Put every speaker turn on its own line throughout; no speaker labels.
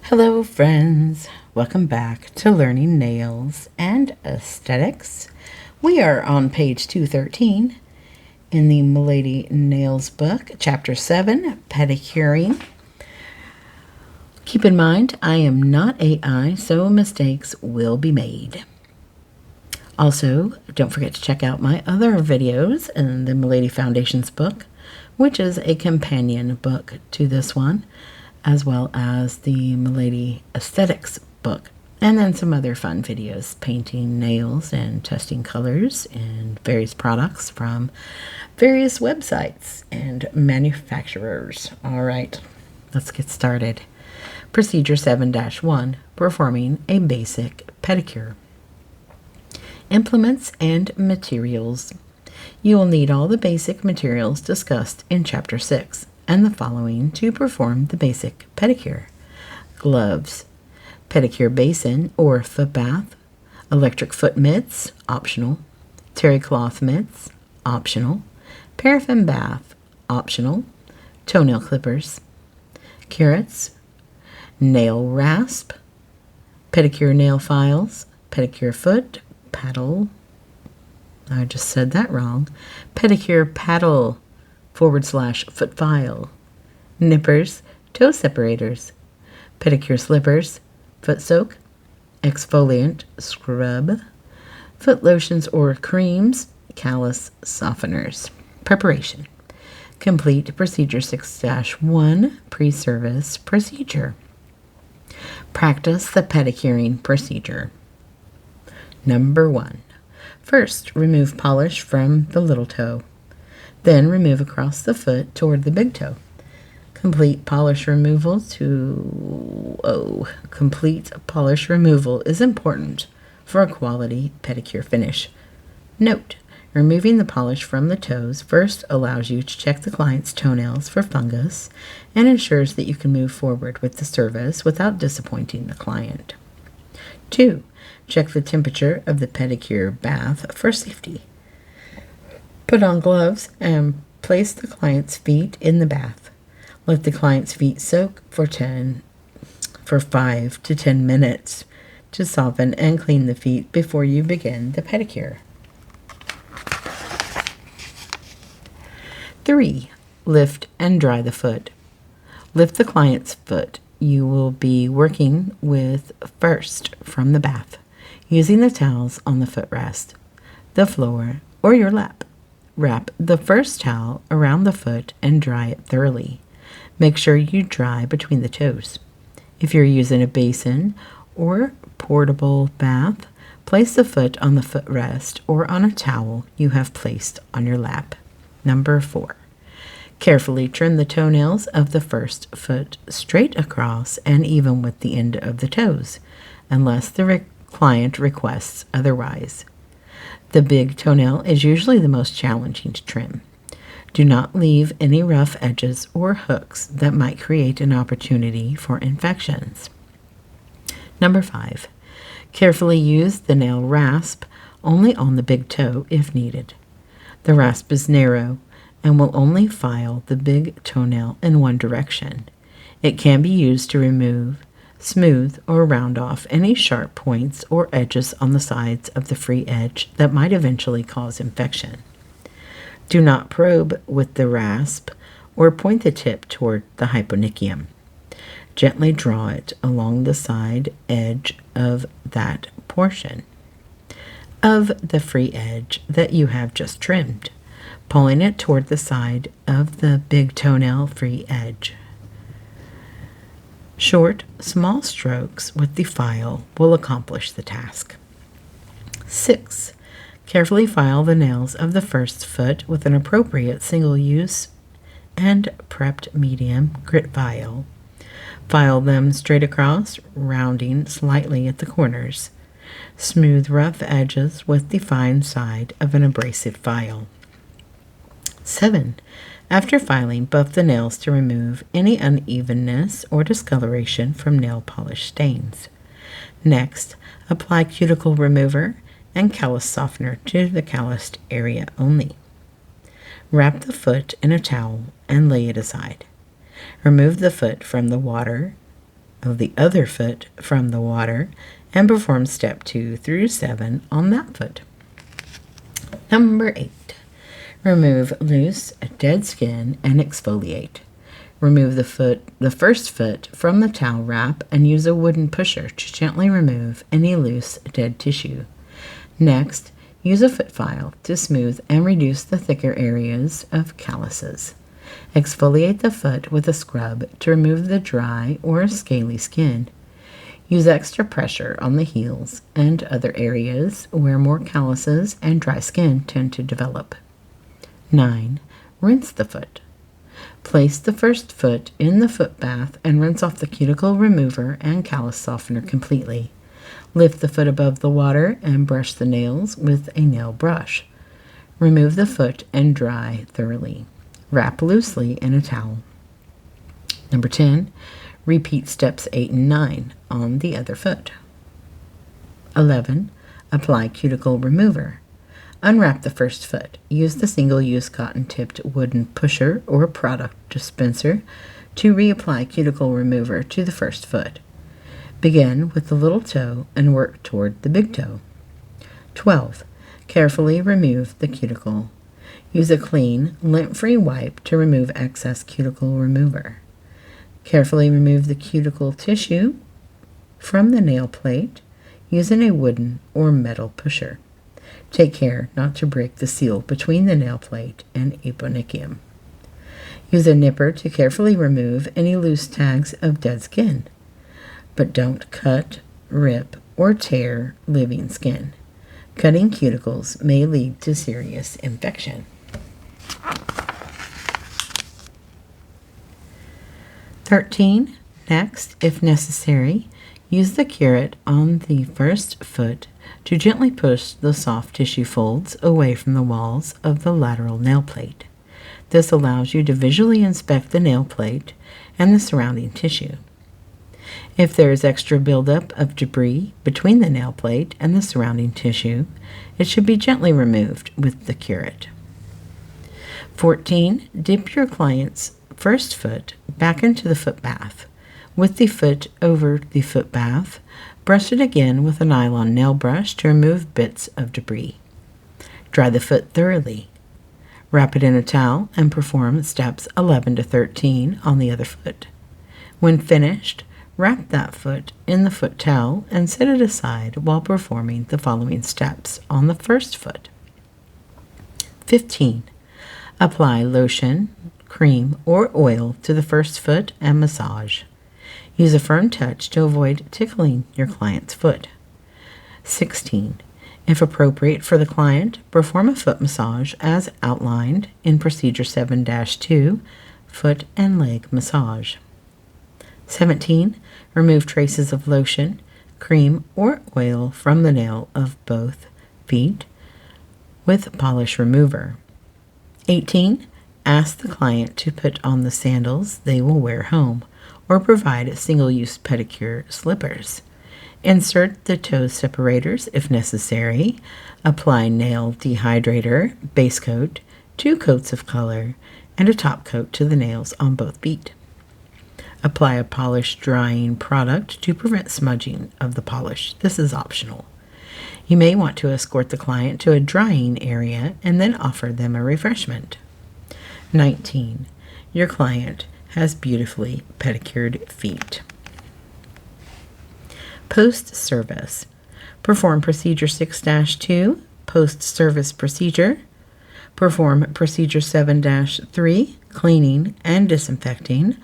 Hello, friends. Welcome back to Learning Nails and Aesthetics. We are on page 213 in the Milady Nails book, Chapter 7, Pedicuring. Keep in mind, I am not AI, so mistakes will be made. Also, don't forget to check out my other videos in the Milady Foundations book, which is a companion book to this one, as well as the Milady Aesthetics book, and then some other fun videos, painting nails and testing colors and various products from various websites and manufacturers. All right, let's get started. Procedure 7-1, performing a basic pedicure. Implements and materials. You will need all the basic materials discussed in Chapter 6 and the following to perform the basic pedicure. Gloves, pedicure basin or foot bath, electric foot mitts, optional, terry cloth mitts, optional, paraffin bath, optional, toenail clippers, carrots, nail rasp, pedicure nail files, pedicure foot, paddle, I just said that wrong, pedicure paddle, /foot file, nippers, toe separators, pedicure slippers, foot soak, exfoliant, scrub, foot lotions or creams, callus softeners. Preparation. Complete procedure 6-1, pre-service procedure. Practice the pedicuring procedure. Number 1. First, remove polish from the little toe. Then remove across the foot toward the big toe. Complete polish removal is important for a quality pedicure finish. Note, removing the polish from the toes first allows you to check the client's toenails for fungus and ensures that you can move forward with the service without disappointing the client. 2. Check the temperature of the pedicure bath for safety. Put on gloves and place the client's feet in the bath. Let the client's feet soak for 5 to 10 minutes to soften and clean the feet before you begin the pedicure. 3. Lift and dry the foot. Lift the client's foot you will be working with first from the bath, using the towels on the footrest, the floor, or your lap. Wrap the first towel around the foot and dry it thoroughly. Make sure you dry between the toes. If you're using a basin or portable bath, place the foot on the footrest or on a towel you have placed on your lap. Number 4. Carefully trim the toenails of the first foot straight across and even with the end of the toes, unless the client requests otherwise. The big toenail is usually the most challenging to trim. Do not leave any rough edges or hooks that might create an opportunity for infections. Number 5. Carefully use the nail rasp only on the big toe if needed. The rasp is narrow and will only file the big toenail in one direction. It can be used to remove, smooth, or round off any sharp points or edges on the sides of the free edge that might eventually cause infection. Do not probe with the rasp or point the tip toward the hyponychium. Gently draw it along the side edge of that portion of the free edge that you have just trimmed, pulling it toward the side of the big toenail free edge. Short, small strokes with the file will accomplish the task. 6. Carefully file the nails of the first foot with an appropriate single-use and prepped medium grit file. File them straight across, rounding slightly at the corners. Smooth rough edges with the fine side of an abrasive file. 7. After filing, buff the nails to remove any unevenness or discoloration from nail polish stains. Next, apply cuticle remover and callus softener to the calloused area only. Wrap the foot in a towel and lay it aside. Remove the foot from the water of the other foot from the water and perform step 2 through 7 on that foot. Number 8. Remove loose, dead skin and exfoliate. Remove the first foot from the towel wrap and use a wooden pusher to gently remove any loose, dead tissue. Next, use a foot file to smooth and reduce the thicker areas of calluses. Exfoliate the foot with a scrub to remove the dry or scaly skin. Use extra pressure on the heels and other areas where more calluses and dry skin tend to develop. 9. Rinse the foot. Place the first foot in the foot bath and rinse off the cuticle remover and callus softener completely. Lift the foot above the water and brush the nails with a nail brush. Remove the foot and dry thoroughly. Wrap loosely in a towel. Number 10. Repeat steps 8 and 9 on the other foot. 11. Apply cuticle remover. Unwrap the first foot. Use the single-use cotton-tipped wooden pusher or product dispenser to reapply cuticle remover to the first foot. Begin with the little toe and work toward the big toe. 12. Carefully remove the cuticle. Use a clean, lint-free wipe to remove excess cuticle remover. Carefully remove the cuticle tissue from the nail plate using a wooden or metal pusher. Take care not to break the seal between the nail plate and aponicium. Use a nipper to carefully remove any loose tags of dead skin, but don't cut, rip, or tear living skin. Cutting cuticles may lead to serious infection. 13. Next, if necessary, use the curette on the first foot to gently push the soft tissue folds away from the walls of the lateral nail plate. This allows you to visually inspect the nail plate and the surrounding tissue. If there is extra buildup of debris between the nail plate and the surrounding tissue, it should be gently removed with the curette. 14. Dip your client's first foot back into the foot bath. With the foot over the foot bath, brush it again with a nylon nail brush to remove bits of debris. Dry the foot thoroughly. Wrap it in a towel and perform steps 11 to 13 on the other foot. When finished, wrap that foot in the foot towel and set it aside while performing the following steps on the first foot. 15. Apply lotion, cream, or oil to the first foot and massage. Use a firm touch to avoid tickling your client's foot. 16. If appropriate for the client, perform a foot massage as outlined in Procedure 7-2, Foot and Leg Massage. 17. Remove traces of lotion, cream, or oil from the nail of both feet with polish remover. 18. Ask the client to put on the sandals they will wear home, or provide single-use pedicure slippers. Insert the toe separators if necessary. Apply nail dehydrator, base coat, 2 coats of color, and a top coat to the nails on both feet. Apply a polish drying product to prevent smudging of the polish. This is optional. You may want to escort the client to a drying area and then offer them a refreshment. 19. Your client has beautifully pedicured feet. Post-service. Perform Procedure 6-2, Post-Service Procedure. Perform Procedure 7-3, Cleaning and Disinfecting,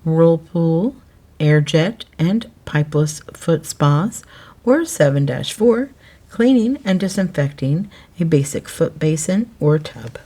Whirlpool, Air Jet, and Pipeless Foot Spas, or 7-4, Cleaning and Disinfecting a basic foot basin or tub.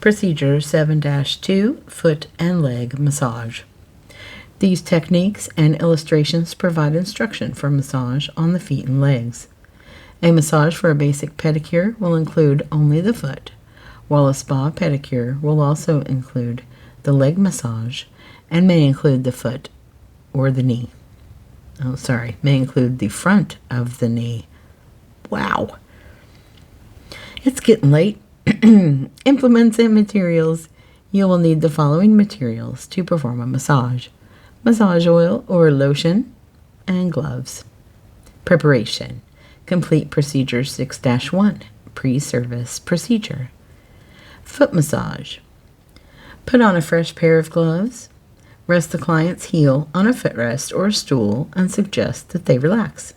Procedure 7-2, Foot and Leg Massage. These techniques and illustrations provide instruction for massage on the feet and legs. A massage for a basic pedicure will include only the foot, while a spa pedicure will also include the leg massage and may include the foot or the knee. May include the front of the knee. Wow. It's getting late. Implements and materials. You will need the following materials to perform a massage: massage oil or lotion, and gloves. Preparation. Complete procedure 6-1, pre-service procedure. Foot massage. Put on a fresh pair of gloves. Rest the client's heel on a footrest or stool and suggest that they relax.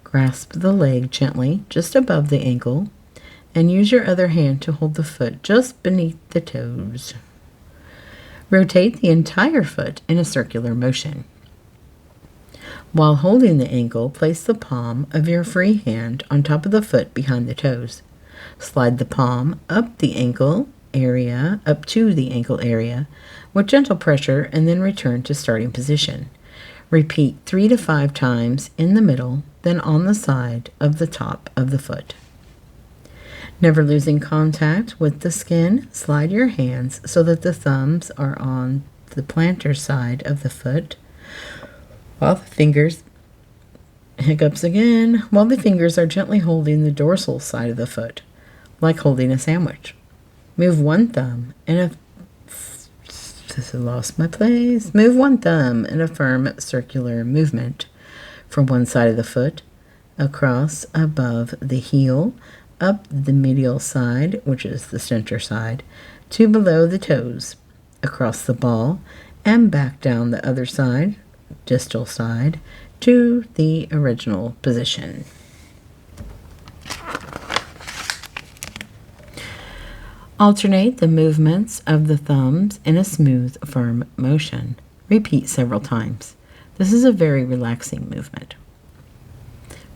Grasp the leg gently just above the ankle and use your other hand to hold the foot just beneath the toes. Rotate the entire foot in a circular motion. While holding the ankle, place the palm of your free hand on top of the foot behind the toes. Slide the palm up to the ankle area with gentle pressure and then return to starting position. Repeat 3 to 5 times in the middle, then on the side of the top of the foot. Never losing contact with the skin, slide your hands so that the thumbs are on the plantar side of the foot, while the fingers are gently holding the dorsal side of the foot, like holding a sandwich. Move one thumb in a firm circular movement from one side of the foot, across above the heel, up the medial side, which is the center side, to below the toes, across the ball, and back down the other side, distal side, to the original position. Alternate the movements of the thumbs in a smooth, firm motion. Repeat several times. This is a very relaxing movement.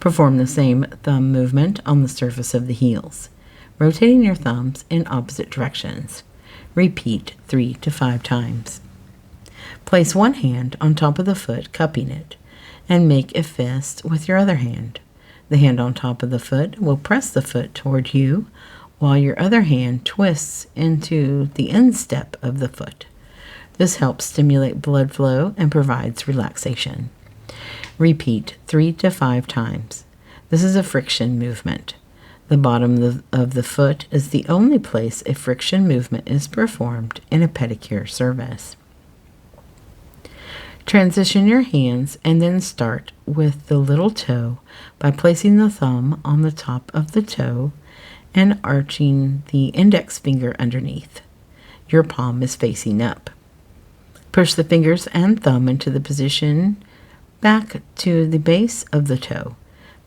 Perform the same thumb movement on the surface of the heels, rotating your thumbs in opposite directions. Repeat 3 to 5 times. Place one hand on top of the foot, cupping it, and make a fist with your other hand. The hand on top of the foot will press the foot toward you, while your other hand twists into the instep of the foot. This helps stimulate blood flow and provides relaxation. Repeat 3 to 5 times. This is a friction movement. The bottom of the foot is the only place a friction movement is performed in a pedicure service. Transition your hands and then start with the little toe by placing the thumb on the top of the toe and arching the index finger underneath. Your palm is facing up. Push the fingers and thumb into the position back to the base of the toe.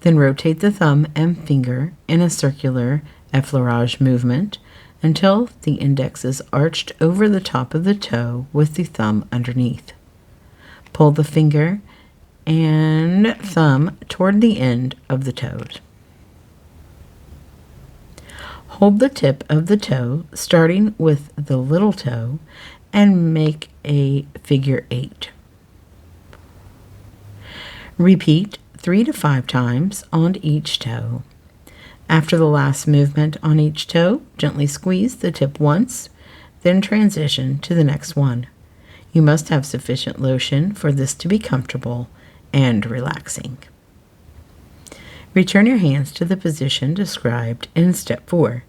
Then rotate the thumb and finger in a circular effleurage movement until the index is arched over the top of the toe with the thumb underneath. Pull the finger and thumb toward the end of the toes. Hold the tip of the toe, starting with the little toe, and make a figure 8. Repeat 3 to 5 times on each toe. After the last movement on each toe, gently squeeze the tip once, then transition to the next one. You must have sufficient lotion for this to be comfortable and relaxing. Return your hands to the position described in step 4.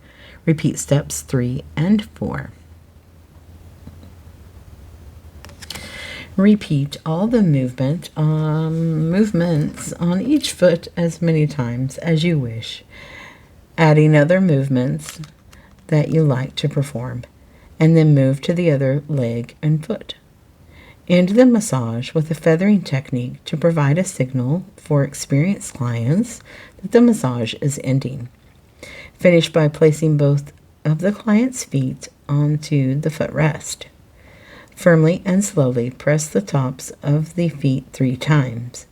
Repeat steps 3 and 4. Repeat all the movements on each foot as many times as you wish, adding other movements that you like to perform, and then move to the other leg and foot. End the massage with a feathering technique to provide a signal for experienced clients that the massage is ending. Finish by placing both of the client's feet onto the footrest. Firmly and slowly press the tops of the feet 3 times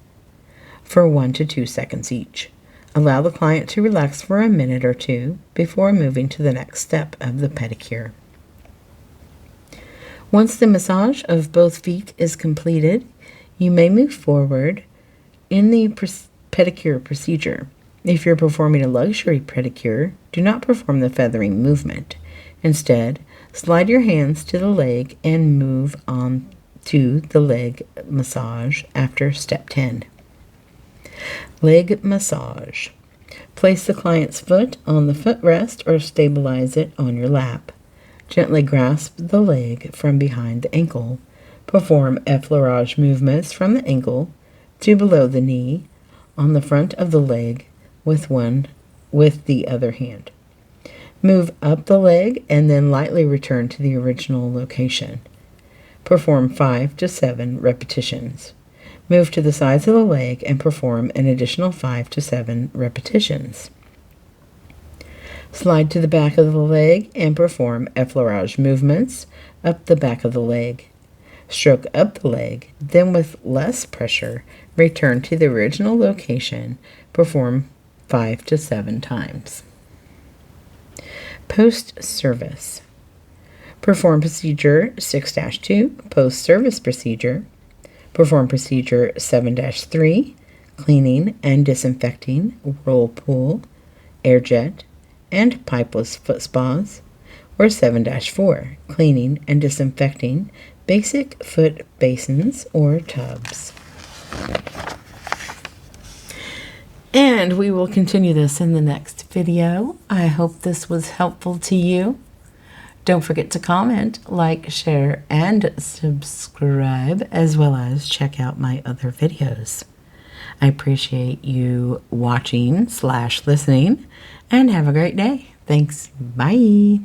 for 1 to 2 seconds each. Allow the client to relax for a minute or two before moving to the next step of the pedicure. Once the massage of both feet is completed, you may move forward in the pedicure procedure. If you're performing a luxury pedicure, do not perform the feathering movement. Instead, slide your hands to the leg and move on to the leg massage after step 10. Leg massage. Place the client's foot on the footrest or stabilize it on your lap. Gently grasp the leg from behind the ankle. Perform effleurage movements from the ankle to below the knee on the front of the leg with the other hand. Move up the leg and then lightly return to the original location. Perform 5 to 7 repetitions. Move to the sides of the leg and perform an additional 5 to 7 repetitions. Slide to the back of the leg and perform effleurage movements up the back of the leg. Stroke up the leg, then with less pressure, return to the original location. Perform 5 to 7 times. Post-service. Perform procedure 6-2, post-service procedure. Perform procedure 7-3, cleaning and disinfecting, whirlpool, air jet, and pipeless foot spas. Or 7-4, cleaning and disinfecting, basic foot basins or tubs. And we will continue this in the next video. I hope this was helpful to you. Don't forget to comment, like, share, and subscribe, as well as check out my other videos. I appreciate you watching/listening, and have a great day. Thanks. Bye.